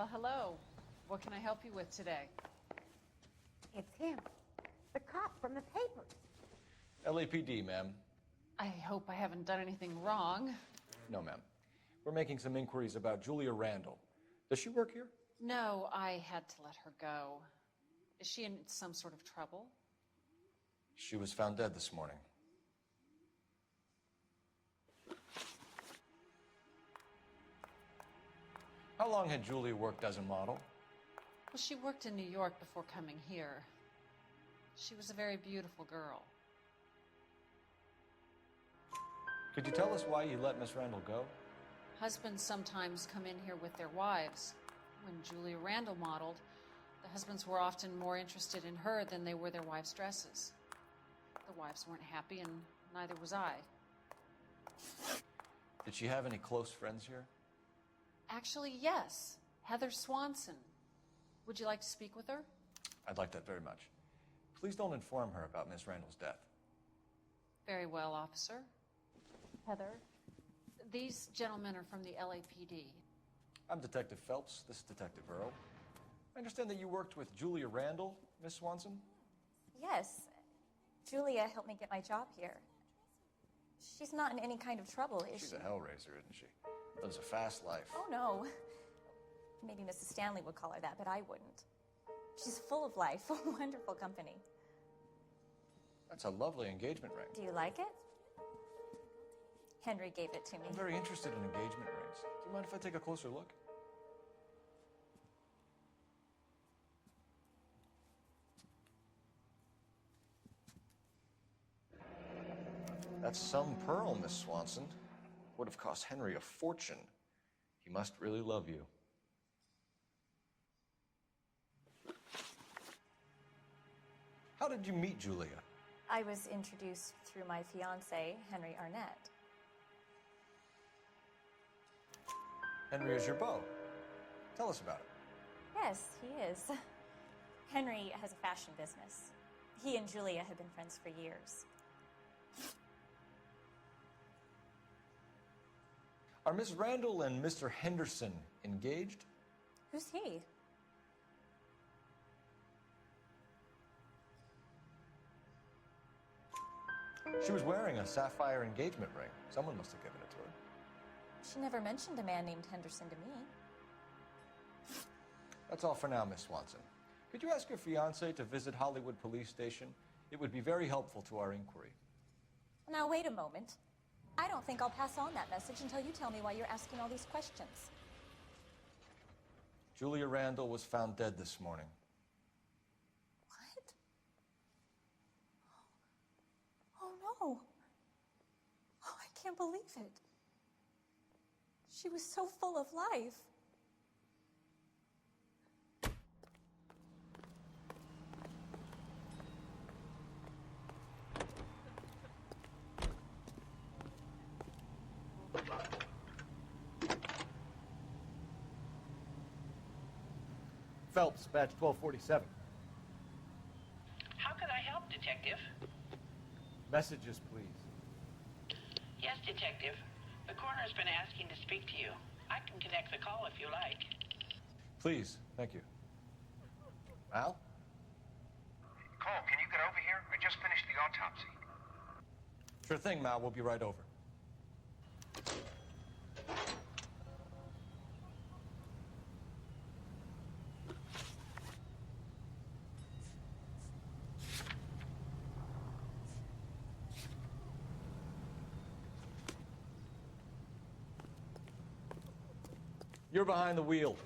Well, hello. What can I help you with today? It's him. The cop from the papers. LAPD, ma'am. I hope I haven't done anything wrong. No, ma'am. We're making some inquiries about Julia Randall. Does she work here? No, I had to let her go. Is she in some sort of trouble? She was found dead this morning. How long had Julia worked as a model? Well, she worked in New York before coming here. She was a very beautiful girl. Could you tell us why you let Miss Randall go? Husbands sometimes come in here with their wives. When Julia Randall modeled, the husbands were often more interested in her than they were their wives' dresses. The wives weren't happy, and neither was I. Did she have any close friends here? Actually, yes. Heather Swanson. Would you like to speak with her? I'd like that very much. Please don't inform her about Miss Randall's death. Very well, officer. Heather, these gentlemen are from the LAPD. I'm Detective Phelps. This is Detective Earl. I understand that you worked with Julia Randall, Miss Swanson? Yes. Julia helped me get my job here. She's not in any kind of trouble, is she? She's a hellraiser, isn't she? Lives a fast life. Oh, no. Maybe Mrs. Stanley would call her that, but I wouldn't. She's full of life, wonderful company. That's a lovely engagement ring. Do you like it? Henry gave it to me. I'm very interested in engagement rings. Do you mind if I take a closer look? That's some pearl, Miss Swanson. Would have cost Henry a fortune. He must really love you. How did you meet Julia? I was introduced through my fiancé, Henry Arnett. Henry is your beau. Tell us about it. Yes, he is. Henry has a fashion business. He and Julia have been friends for years. Are Miss Randall and Mr. Henderson engaged? Who's he? She was wearing a sapphire engagement ring. Someone must have given it to her. She never mentioned a man named Henderson to me. That's all for now, Miss Swanson. Could you ask your fiancé to visit Hollywood Police Station? It would be very helpful to our inquiry. Now, wait a moment. I don't think I'll pass on that message until you tell me why you're asking all these questions. Julia Randall was found dead this morning. What? Oh, no. Oh, I can't believe it. She was so full of life. Phelps, badge 1247. How can I help, Detective? Messages, please. Yes, Detective. The coroner's been asking to speak to you. I can connect the call if you like. Please, thank you. Al? Cole, can you get over here? I just finished the autopsy. Sure thing, Mal. We'll be right over. You're behind the wheel.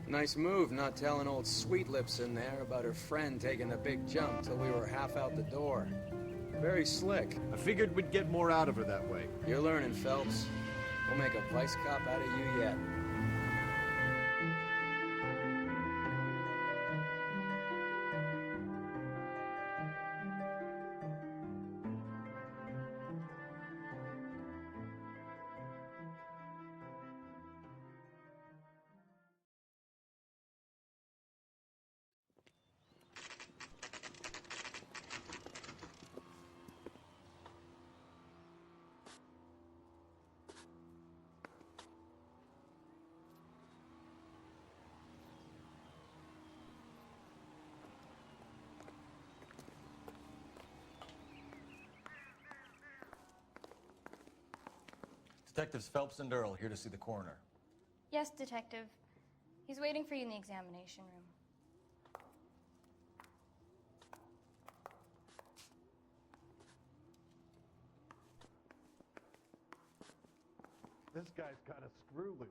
Nice move not telling old Sweet Lips in there about her friend taking the big jump till we were half out the door. Very slick. I figured we'd get more out of her that way. You're learning, Phelps. We'll make a vice cop out of you yet. Detectives Phelps and Earl here to see the coroner. Yes, Detective. He's waiting for you in the examination room. This guy's got a screw loose.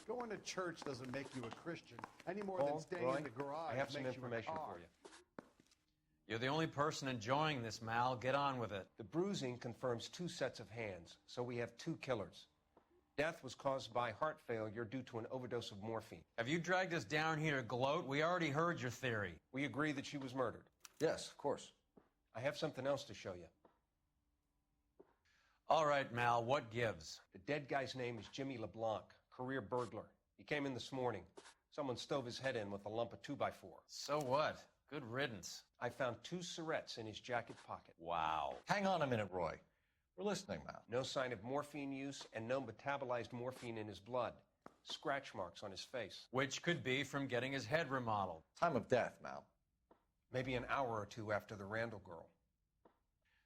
Going to church doesn't make you a Christian any more than staying in the garage I have some makes information you a car. for you. You're the only person enjoying this, Mal. Get on with it. The bruising confirms 2 sets of hands, so we have 2 killers. Death was caused by heart failure due to an overdose of morphine. Have you dragged us down here to gloat? We already heard your theory. We agree that she was murdered. Yes, of course. I have something else to show you. All right, Mal, what gives? The dead guy's name is Jimmy LeBlanc, career burglar. He came in this morning. Someone stove his head in with a lump of 2x4. So what? Good riddance. I found 2 cigarettes in his jacket pocket. Wow. Hang on a minute, Roy. We're listening, Mal. No sign of morphine use and no metabolized morphine in his blood. Scratch marks on his face. Which could be from getting his head remodeled. Time of death, Mal. Maybe an hour or 2 after the Randall girl.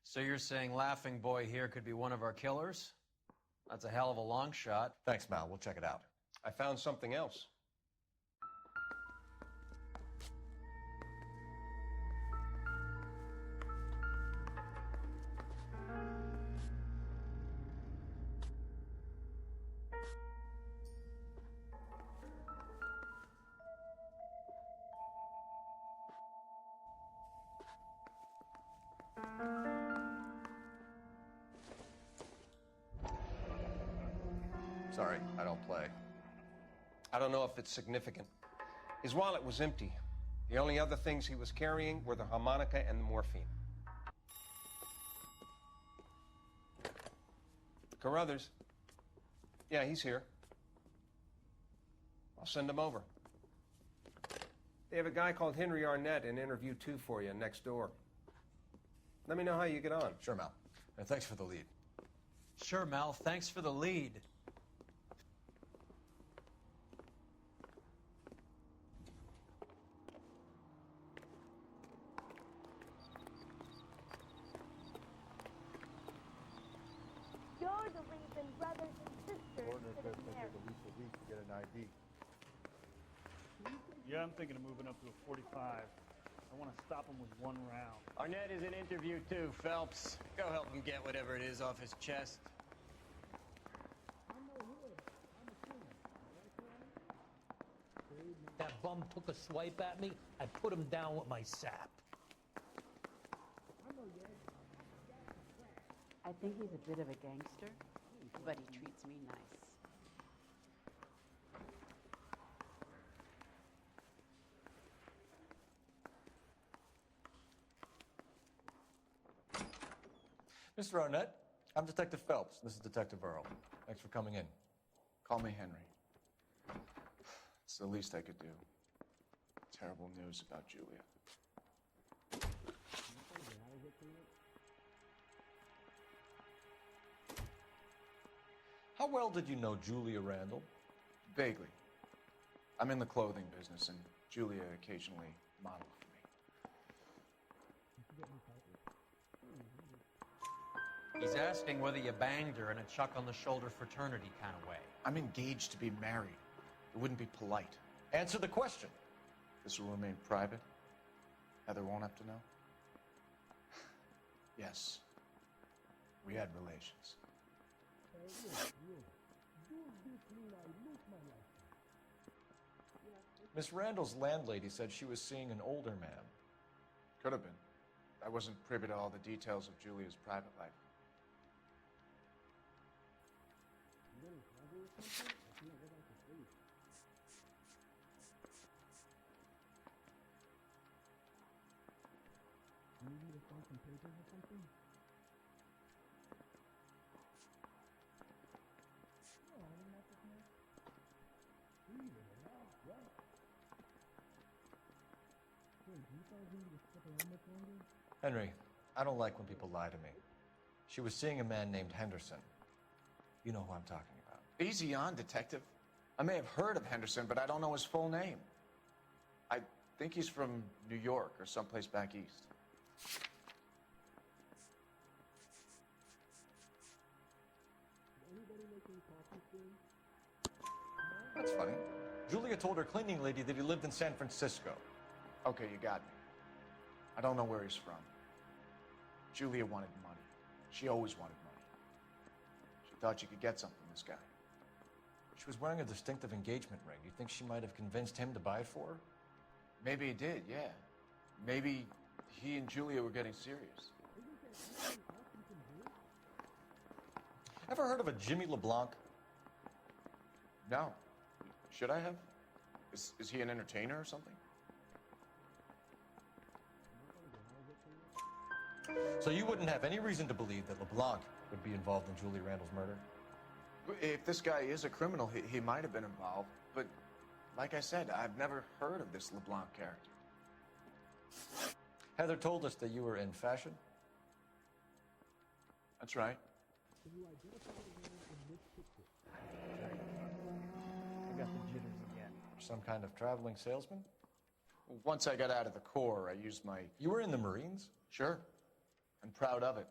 So you're saying Laughing Boy here could be one of our killers? That's a hell of a long shot. Thanks, Mal. We'll check it out. I found something else. Sorry, I don't play. I don't know if it's significant. His wallet was empty. The only other things he was carrying were the harmonica and the morphine. Carruthers. Yeah, he's here. I'll send him over. They have a guy called Henry Arnett in interview 2 for you next door. Let me know how you get on. Sure, Mal. And thanks for the lead. Sure, Mal. Thanks for the lead. You're the reason brothers and sisters Coroner says couldn't they marry. take at least a week to get an ID. Yeah, I'm thinking of moving up to a 45. I want to stop him with 1 round. Arnett is in interview too, Phelps. Go help him get whatever it is off his chest. That bum took a swipe at me, I put him down with my sap. I think he's a bit of a gangster, but he treats me nice. Mr. Arnett, I'm Detective Phelps. This is Detective Earl. Thanks for coming in. Call me Henry. It's the least I could do. Terrible news about Julia. How well did you know Julia Randall? Vaguely. I'm in the clothing business, and Julia occasionally modeled for me. He's asking whether you banged her in a chuck-on-the-shoulder fraternity kind of way. I'm engaged to be married. It wouldn't be polite. Answer the question. This will remain private. Heather won't have to know. Yes. We had relations. Miss Randall's landlady said she was seeing an older man. Could have been. I wasn't privy to all the details of Julia's private life. Henry, I don't like when people lie to me. She was seeing a man named Henderson. You know who I'm talking about. Easy on, Detective. I may have heard of Henderson, but I don't know his full name. I think he's from New York or someplace back east. That's funny. Julia told her cleaning lady that he lived in San Francisco. Okay, you got me. I don't know where he's from. Julia wanted money. She always wanted money. She thought she could get something from this guy. She was wearing a distinctive engagement ring. You think she might have convinced him to buy it for her? Maybe he did, yeah. Maybe he and Julia were getting serious. Ever heard of a Jimmy LeBlanc? No. Should I have? Is he an entertainer or something? So you wouldn't have any reason to believe that LeBlanc would be involved in Julie Randall's murder? If this guy is a criminal, he might have been involved. But like I said, I've never heard of this LeBlanc character. Heather told us that you were in fashion. That's right. I got the jitters again. Some kind of traveling salesman? Once I got out of the Corps, I used my... You were in the Marines? Sure. I'm proud of it.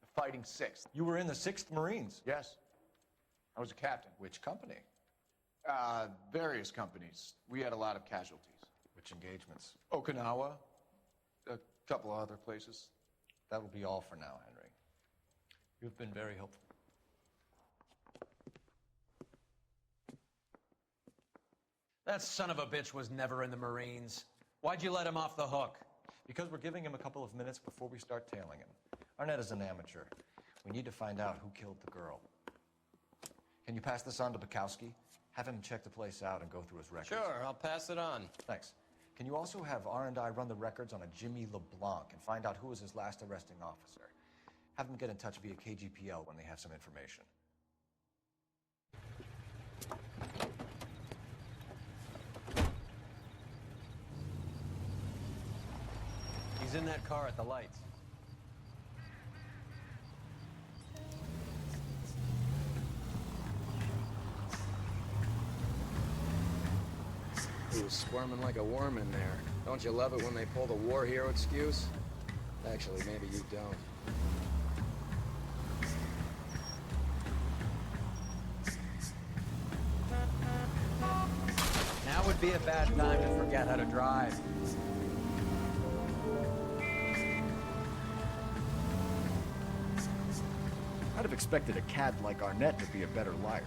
The Fighting Sixth. You were in the 6th Marines? Yes. I was a captain. Which company? Various companies. We had a lot of casualties. Which engagements? Okinawa. A couple of other places. That will be all for now, Henry. You've been very helpful. That son of a bitch was never in the Marines. Why'd you let him off the hook? Because we're giving him a couple of minutes before we start tailing him. Arnett is an amateur. We need to find out who killed the girl. Can you pass this on to Bukowski? Have him check the place out and go through his records. Sure, I'll pass it on. Thanks. Can you also have R&I run the records on a Jimmy LeBlanc and find out who was his last arresting officer? Have them get in touch via KGPL when they have some information. He's in that car at the lights. He was squirming like a worm in there. Don't you love it when they pull the war hero excuse? Actually, maybe you don't. Now would be a bad time to forget how to drive. I'd have expected a cad like Arnett to be a better liar.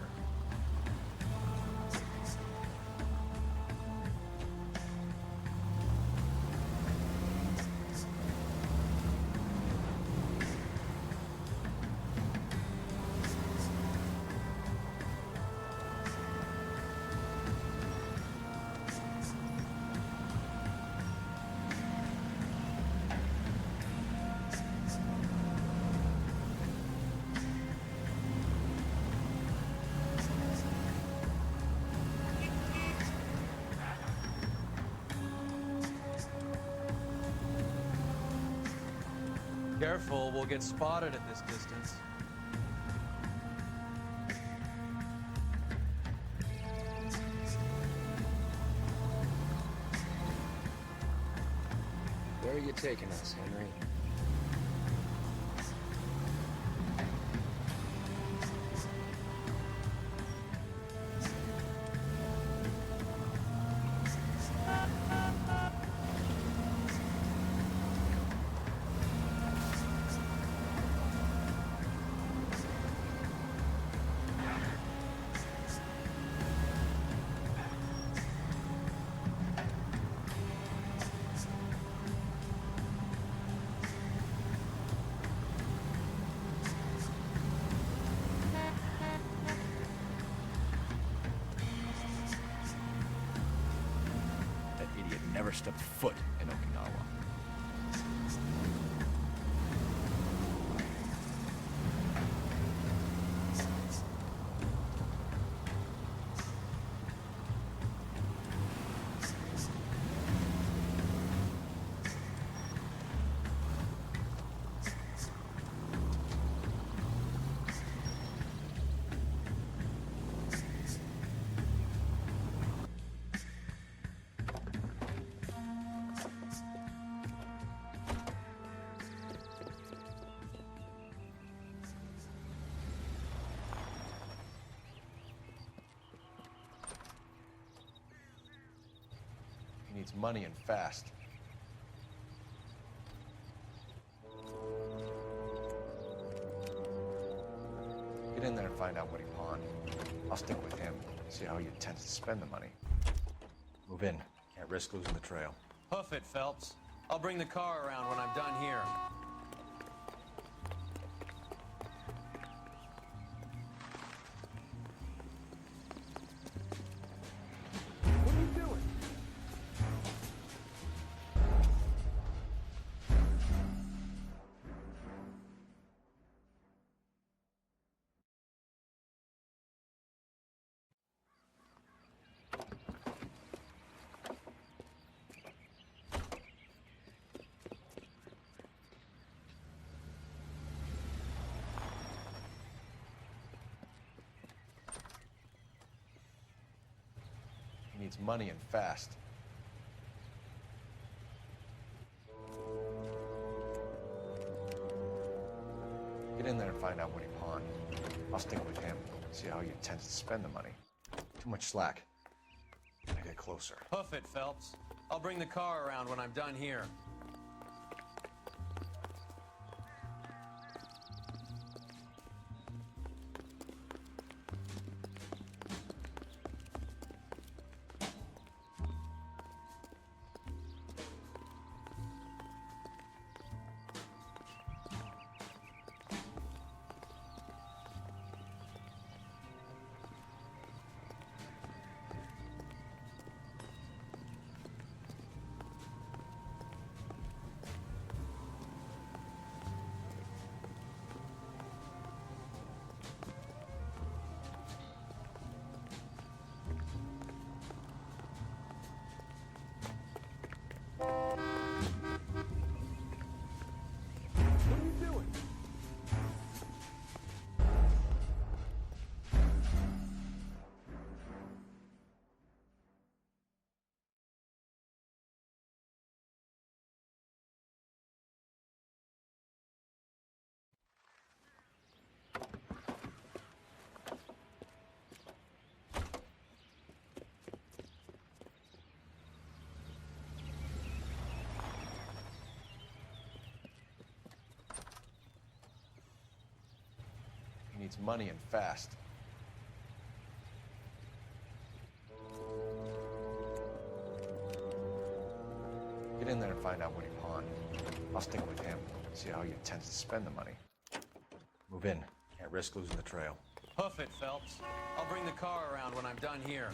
Careful, we'll get spotted at this distance. Where are you taking us, Henry? Never stepped foot in Okinawa. needs money and fast. Get in there and find out what he pawned. I'll stick with him, see how he intends to spend the money. Move in. Can't risk losing the trail. Hoof it, Phelps. I'll bring the car around when I'm done here. What are you doing? He needs money and fast. Get in there and find out what he pawned. I'll stick with him, see how he intends to spend the money. Too much slack. Gotta get closer. Hoof it, Phelps. I'll bring the car around when I'm done here. What are you doing? He needs money and fast. Get in there and find out what he pawned. I'll stick with him, see how he intends to spend the money. Move in. Can't risk losing the trail. Hoof it, Phelps. I'll bring the car around when I'm done here.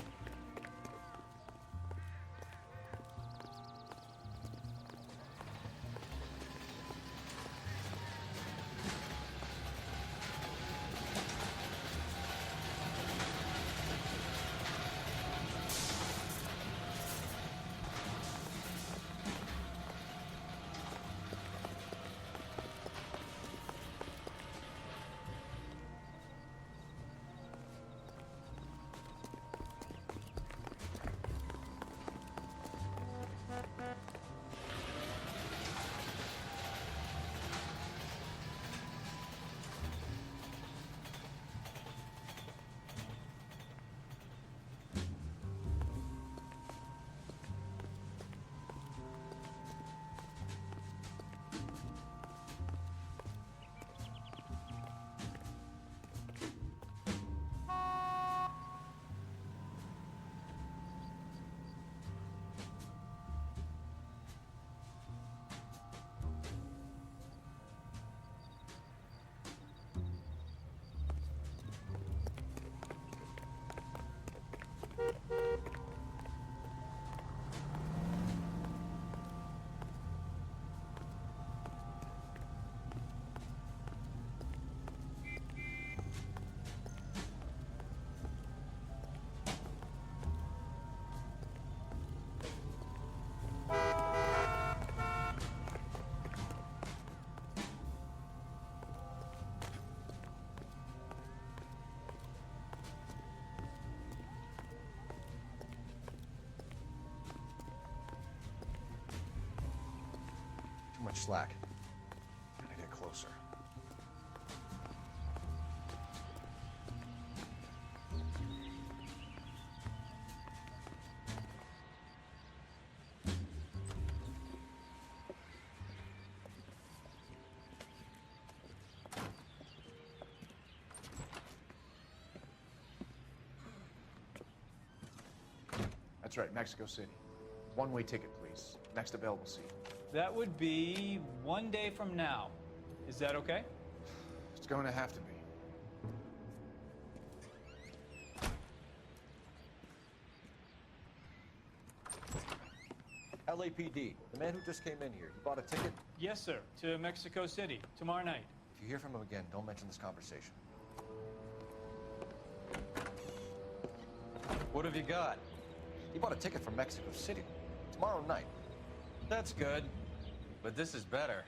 Too much slack. Gotta get closer. That's right, Mexico City. One-way ticket, please. Next available seat. That would be 1 day from now. Is that okay? It's going to have to be. LAPD, the man who just came in here, he bought a ticket? Yes, sir. To Mexico City, tomorrow night. If you hear from him again, don't mention this conversation. What have you got? He bought a ticket from Mexico City tomorrow night. That's good, but this is better.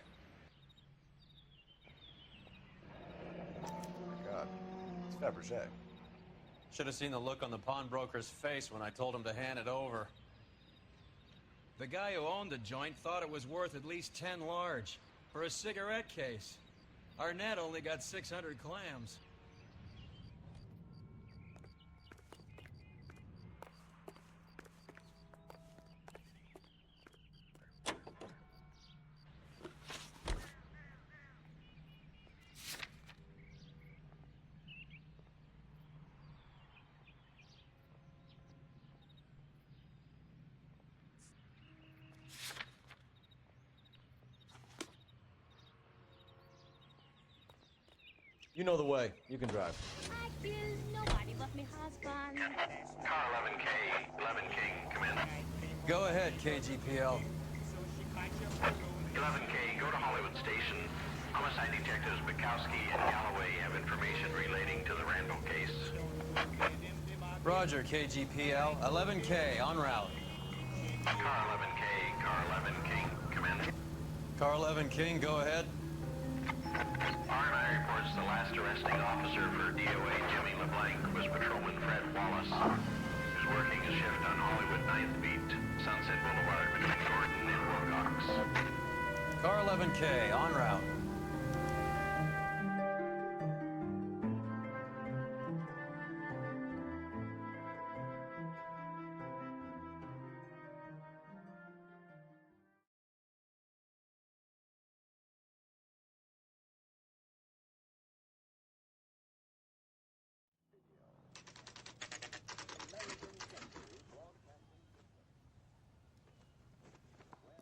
Oh my God, it's Fabergé. Should have seen the look on the pawnbroker's face when I told him to hand it over. The guy who owned the joint thought it was worth at least 10 large for a cigarette case. Arnett only got 600 clams. You know the way. You can drive. I killed nobody but my husband. Car 11K, 11K, come in. Go ahead, KGPL. 11K, go to Hollywood Station. Homicide detectives Bukowski and Galloway have information relating to the Randall case. Roger, KGPL. 11K, on route. Car 11K, Car 11 King, come in. Car 11 King, go ahead. R&I reports the last arresting officer for DOA Jimmy LeBlanc was Patrolman Fred Wallace, who's working a shift on Hollywood 9th Beat, Sunset Boulevard between Gordon and Wilcox. Car 11K, en route.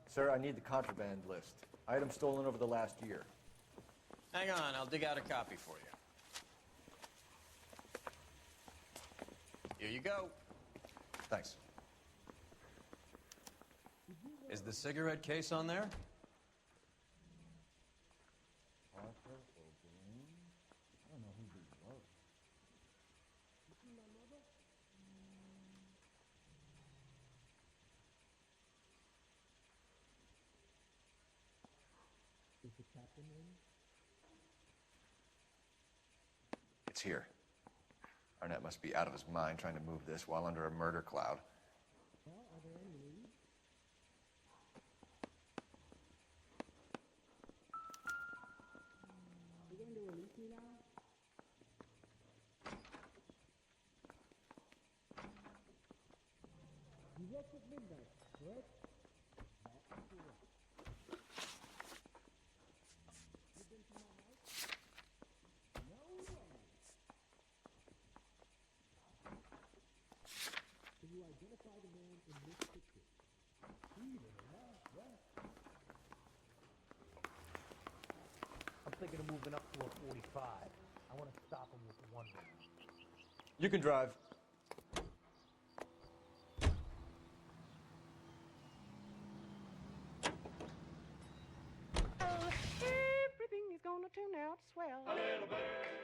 Sir, I need the contraband list. Items stolen over the last year. Hang on, I'll dig out a copy for you. Here you go. Thanks. Is the cigarette case on there? It's here. Arnett must be out of his mind trying to move this while under a murder cloud. I'm thinking of moving up to a 45. I want to stop him with one round. You can drive. Everything is gonna turn out swell. A little bird